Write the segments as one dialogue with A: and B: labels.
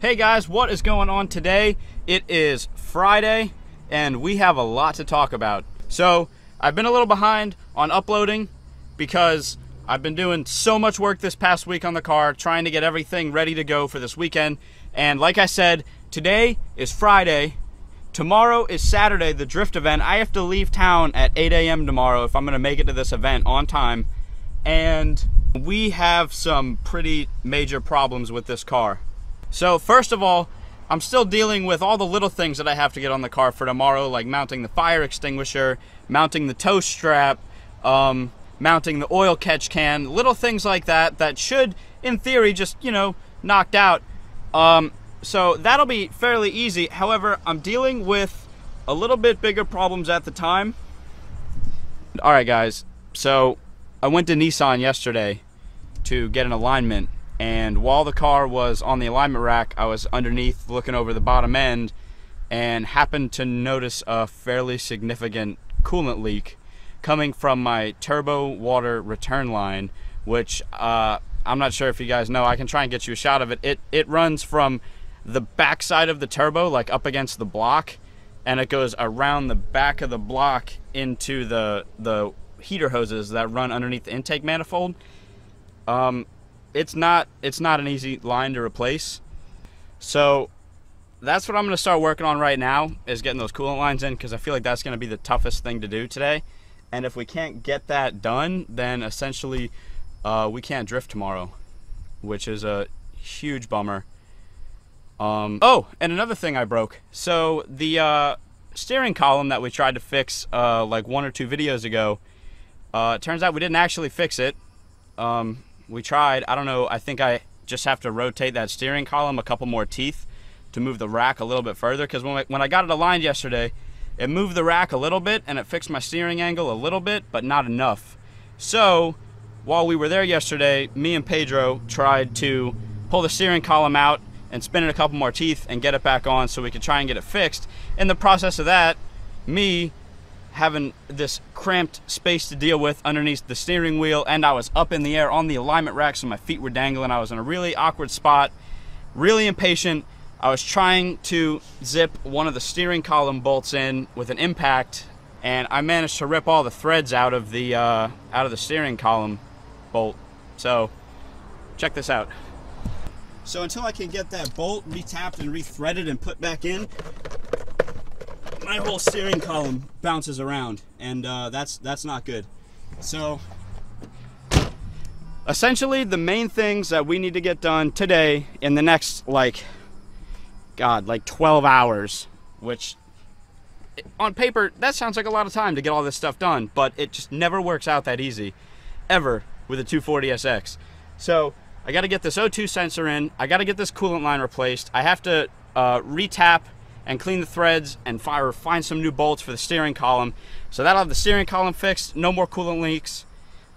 A: Hey guys, what is going on today? It is Friday and we have a lot to talk about. So I've been a little behind on uploading because I've been doing so much work this past week on the car, trying to get everything ready to go for this weekend. And like I said, today is Friday. Tomorrow is Saturday, the drift event. I have to leave town at 8 a.m. tomorrow if I'm gonna make it to this event on time. And we have some pretty major problems with this car. So first of all, I'm still dealing with all the little things that I have to get on the car for tomorrow, like mounting the fire extinguisher, mounting the tow strap, mounting the oil catch can, little things like that that should, in theory, just, you know, knocked out. So that'll be fairly easy. However, I'm dealing with a little bit bigger problems at the time. All right, guys, so I went to Nissan yesterday to get an alignment. And while the car was on the alignment rack, I was underneath looking over the bottom end and happened to notice a fairly significant coolant leak coming from my turbo water return line, which I'm not sure if you guys know. I can try and get you a shot of it. It runs from the back side of the turbo, like up against the block, and it goes around the back of the block into the heater hoses that run underneath the intake manifold. It's not an easy line to replace. So that's what I'm going to start working on right now, is getting those coolant lines in, because I feel like that's going to be the toughest thing to do today. And if we can't get that done, then essentially we can't drift tomorrow, which is a huge bummer. Oh, and another thing I broke. So the steering column that we tried to fix like 1 or 2 videos ago, turns out we didn't actually fix it. We tried. I don't know, I think I just have to rotate that steering column a couple more teeth to move the rack a little bit further, because when I got it aligned yesterday, it moved the rack a little bit and it fixed my steering angle a little bit, but not enough. So while we were there yesterday, me and Pedro tried to pull the steering column out and spin it a couple more teeth and get it back on so we could try and get it fixed. In the process of that, me having this cramped space to deal with underneath the steering wheel, and I was up in the air on the alignment rack, so my feet were dangling. I was in a really awkward spot, really impatient. I was trying to zip one of the steering column bolts in with an impact, and I managed to rip all the threads out of the steering column bolt. So check this out. So until I can get that bolt retapped and rethreaded and put back in, my whole steering column bounces around, and that's not good. So essentially the main things that we need to get done today in the next like 12 hours, which on paper that sounds like a lot of time to get all this stuff done, but it just never works out that easy ever with a 240SX. So I got to get this O2 sensor in, I got to get this coolant line replaced, I have to retap and clean the threads and find some new bolts for the steering column. So that'll have the steering column fixed, no more coolant leaks.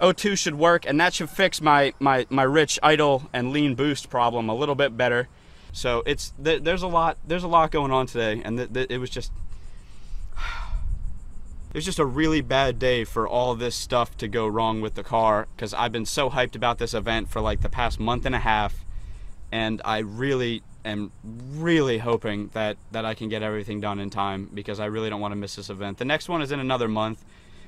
A: O2 should work, and that should fix my rich idle and lean boost problem a little bit better. So there's a lot going on today, and it was just a really bad day for all this stuff to go wrong with the car, because I've been so hyped about this event for like the past month and a half, and I really am really hoping that I can get everything done in time, because I really don't want to miss this event. The next one is in another month,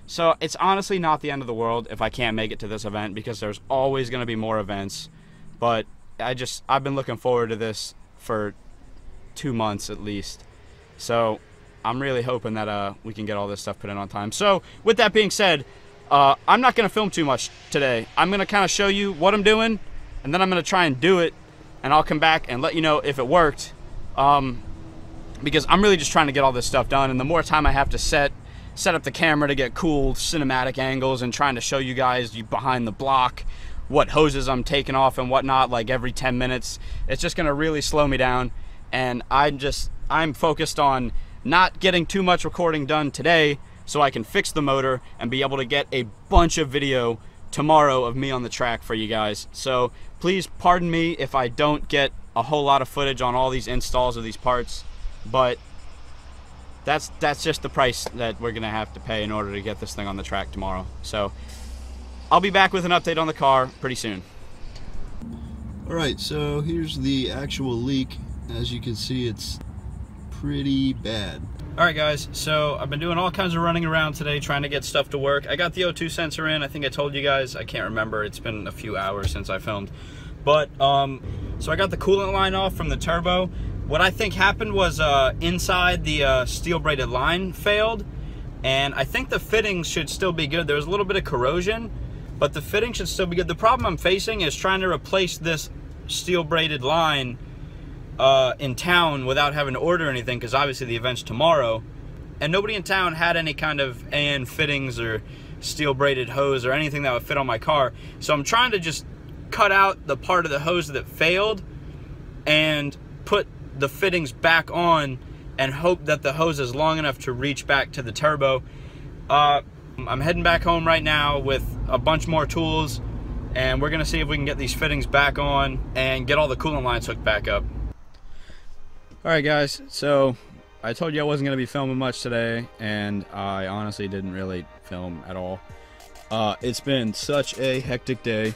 A: so it's honestly not the end of the world if I can't make it to this event, because there's always going to be more events. But I've been looking forward to this for 2 months at least, so I'm really hoping that we can get all this stuff put in on time. So with that being said, I'm not going to film too much today. I'm going to kind of show you what I'm doing, and then I'm going to try and do it, and I'll come back and let you know if it worked, because I'm really just trying to get all this stuff done, and the more time I have to set up the camera to get cool cinematic angles and trying to show you guys behind the block what hoses I'm taking off and whatnot, like every 10 minutes, it's just gonna really slow me down. And I'm focused on not getting too much recording done today so I can fix the motor and be able to get a bunch of video tomorrow of me on the track for you guys. So please pardon me if I don't get a whole lot of footage on all these installs of these parts. but that's just the price that we're gonna have to pay in order to get this thing on the track tomorrow. So I'll be back with an update on the car pretty soon.
B: Alright, so here's the actual leak. As you can see, it's pretty bad.
A: Alright guys, so I've been doing all kinds of running around today trying to get stuff to work. I got the O2 sensor in, I think I told you guys, I can't remember, it's been a few hours since I filmed. But, so I got the coolant line off from the turbo. What I think happened was inside the steel braided line failed, and I think the fittings should still be good. There was a little bit of corrosion, but the fitting should still be good. The problem I'm facing is trying to replace this steel braided line in town without having to order anything, because obviously the event's tomorrow, and nobody in town had any kind of AN fittings or steel braided hose or anything that would fit on my car. So I'm trying to just cut out the part of the hose that failed and put the fittings back on and hope that the hose is long enough to reach back to the turbo. I'm heading back home right now with a bunch more tools, and we're gonna see if we can get these fittings back on and get all the coolant lines hooked back up. Alright guys, so I told you I wasn't going to be filming much today, and I honestly didn't really film at all. It's been such a hectic day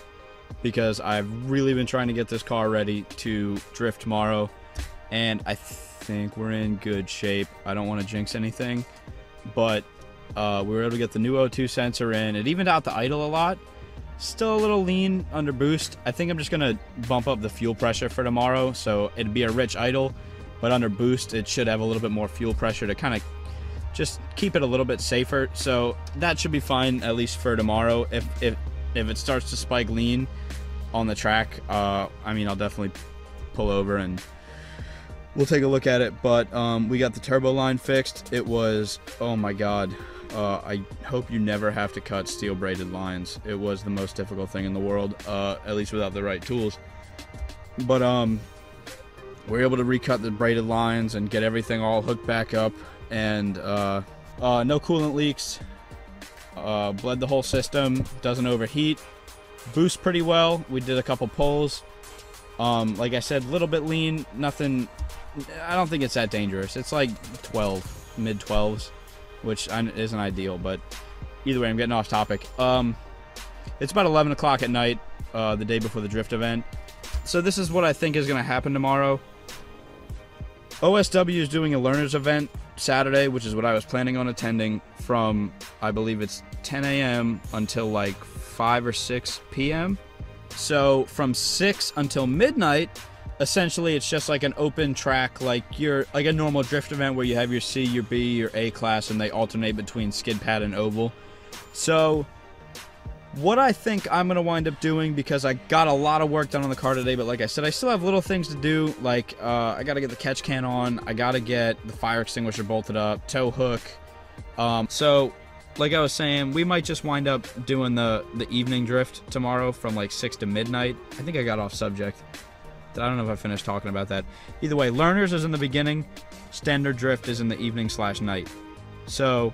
A: because I've really been trying to get this car ready to drift tomorrow, and I think we're in good shape. I don't want to jinx anything, but we were able to get the new O2 sensor in. It evened out the idle a lot. Still a little lean under boost. I think I'm just going to bump up the fuel pressure for tomorrow, so it'd be a rich idle. But under boost, it should have a little bit more fuel pressure to kind of just keep it a little bit safer. So that should be fine, at least for tomorrow. If it starts to spike lean on the track, I mean, I'll definitely pull over and we'll take a look at it. But we got the turbo line fixed. It was, oh my God. I hope you never have to cut steel braided lines. It was the most difficult thing in the world, at least without the right tools. But we're able to recut the braided lines and get everything all hooked back up, and no coolant leaks. Bled the whole system, doesn't overheat, boosts pretty well. We did a couple pulls. Like I said, a little bit lean, nothing. I don't think it's that dangerous. It's like 12, mid 12s, which isn't ideal, but either way, I'm getting off topic. It's about 11 o'clock at night, the day before the drift event. So this is what I think is going to happen tomorrow. OSW is doing a learners event Saturday, which is what I was planning on attending, from, I believe it's 10 a.m. until like 5 or 6 p.m. So from 6 until midnight, essentially it's just like an open track, like a normal drift event where you have your C, your B, your A class, and they alternate between skid pad and oval. So what I think I'm going to wind up doing, because I got a lot of work done on the car today, but like I said, I still have little things to do, like I got to get the catch can on, I got to get the fire extinguisher bolted up, tow hook. So like I was saying, we might just wind up doing the evening drift tomorrow from like 6 to midnight. I think I got off subject. I don't know if I finished talking about that. Either way, learners is in the beginning, standard drift is in the evening/night. So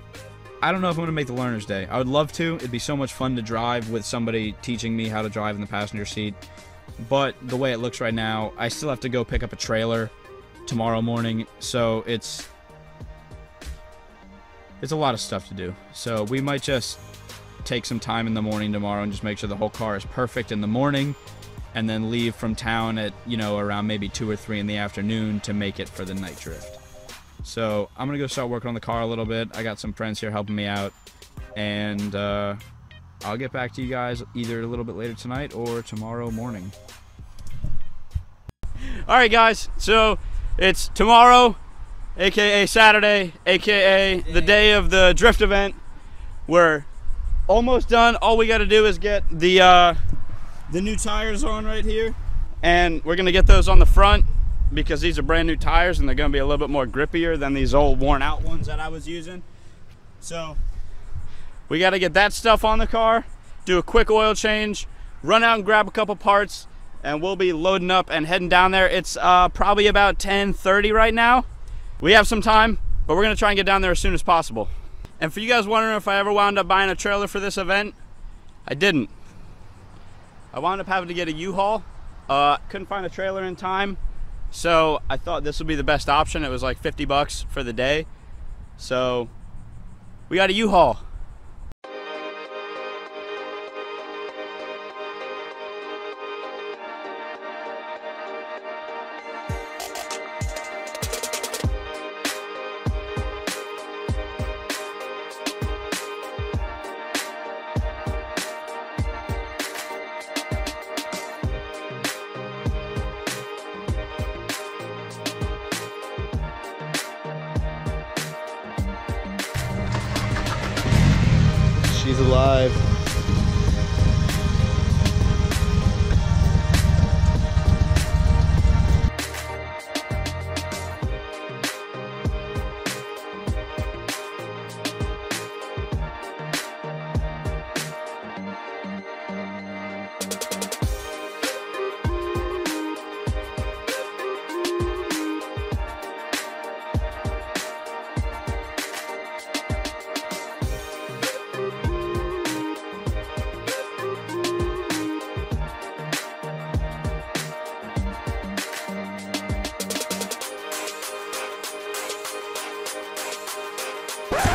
A: I don't know if I'm going to make the learner's day. I would love to. It'd be so much fun to drive with somebody teaching me how to drive in the passenger seat. But the way it looks right now, I still have to go pick up a trailer tomorrow morning. So it's a lot of stuff to do. So we might just take some time in the morning tomorrow and just make sure the whole car is perfect in the morning, and then leave from town at, you know, around maybe 2 or 3 in the afternoon to make it for the night drift. So I'm gonna go start working on the car a little bit. I got some friends here helping me out, and I'll get back to you guys either a little bit later tonight or tomorrow morning. All right, guys, so it's tomorrow, aka Saturday, aka the day of the drift event. We're almost done. All we got to do is get the new tires on right here, and we're gonna get those on the front because these are brand new tires and they're gonna be a little bit more grippier than these old worn out ones that I was using. So we got to get that stuff on the car, do a quick oil change, run out and grab a couple parts, and we'll be loading up and heading down there. It's probably about 10:30 right now. We have some time, but we're gonna try and get down there as soon as possible. And for you guys wondering if I ever wound up buying a trailer for this event, I didn't. I wound up having to get a U-Haul. Couldn't find a trailer in time, So I thought this would be the best option. It was like 50 bucks for the day. So we got a U-Haul.
B: She's alive.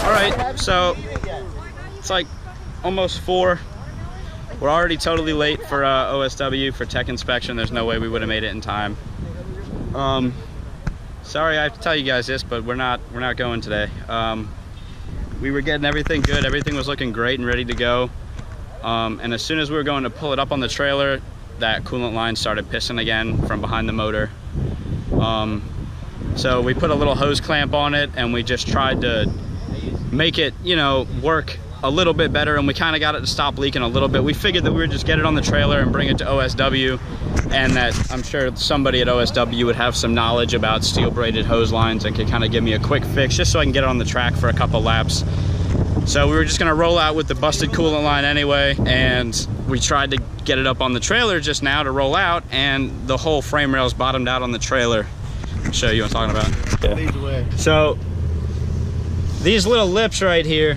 A: All right, so it's like almost 4. We're already totally late for OSW for tech inspection. There's no way we would have made it in time. Sorry I have to tell you guys this, but we're not going today. We were getting everything good. Everything was looking great and ready to go. And as soon as we were going to pull it up on the trailer, that coolant line started pissing again from behind the motor. So we put a little hose clamp on it and we just tried to make it, you know, work a little bit better, and we kind of got it to stop leaking a little bit. We figured that we would just get it on the trailer and bring it to OSW, and that I'm sure somebody at OSW would have some knowledge about steel braided hose lines and could kind of give me a quick fix just so I can get it on the track for a couple laps. So we were just gonna roll out with the busted coolant line anyway, and we tried to get it up on the trailer just now to roll out, and the whole frame rail's bottomed out on the trailer. I'll show you what I'm talking about. Yeah.
B: Lead the way.
A: So these little lips right here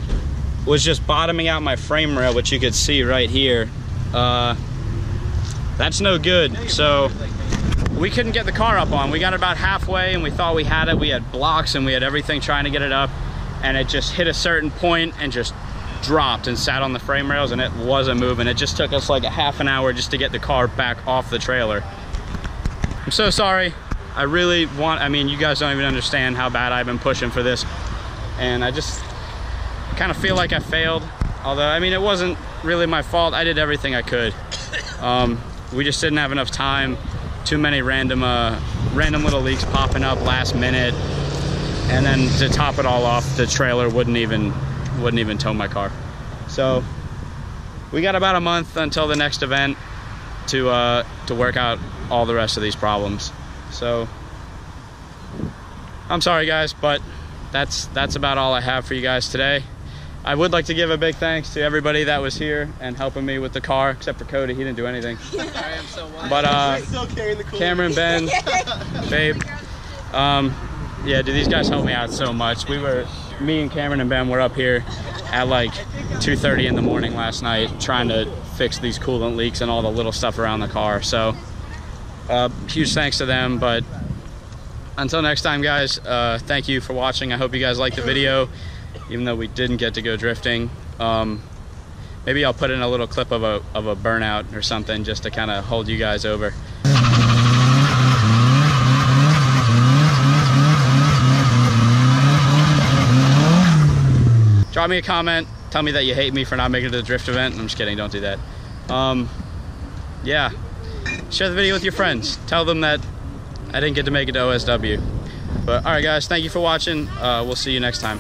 A: was just bottoming out my frame rail, which you could see right here. That's no good. So we couldn't get the car up on. We got about halfway and we thought we had it. We had blocks and we had everything trying to get it up, and it just hit a certain point and just dropped and sat on the frame rails, and it wasn't moving. It just took us like a half an hour just to get the car back off the trailer. I'm so sorry. I mean, you guys don't even understand how bad I've been pushing for this. And I kind of feel like I failed. Although, I mean, it wasn't really my fault. I did everything I could. We just didn't have enough time. Too many random little leaks popping up last minute. And then to top it all off, the trailer wouldn't even tow my car. So we got about a month until the next event to work out all the rest of these problems. So I'm sorry guys, but that's about all I have for you guys today. I would like to give a big thanks to everybody that was here and helping me with the car, except for Cody. He didn't do anything.
C: Sorry, I'm so wild.
A: But
B: Still carrying the
A: Cameron, Ben, Babe, yeah, dude, these guys helped me out so much. Me and Cameron and Ben were up here at like 2:30 in the morning last night trying to fix these coolant leaks and all the little stuff around the car. So huge thanks to them. But until next time guys, thank you for watching. I hope you guys liked the video, even though we didn't get to go drifting. Maybe I'll put in a little clip of a burnout or something just to kind of hold you guys over. Drop me a comment, tell me that you hate me for not making it to the drift event. I'm just kidding, don't do that. Yeah, share the video with your friends. Tell them that I didn't get to make it to OSW. But all right guys, thank you for watching. We'll see you next time.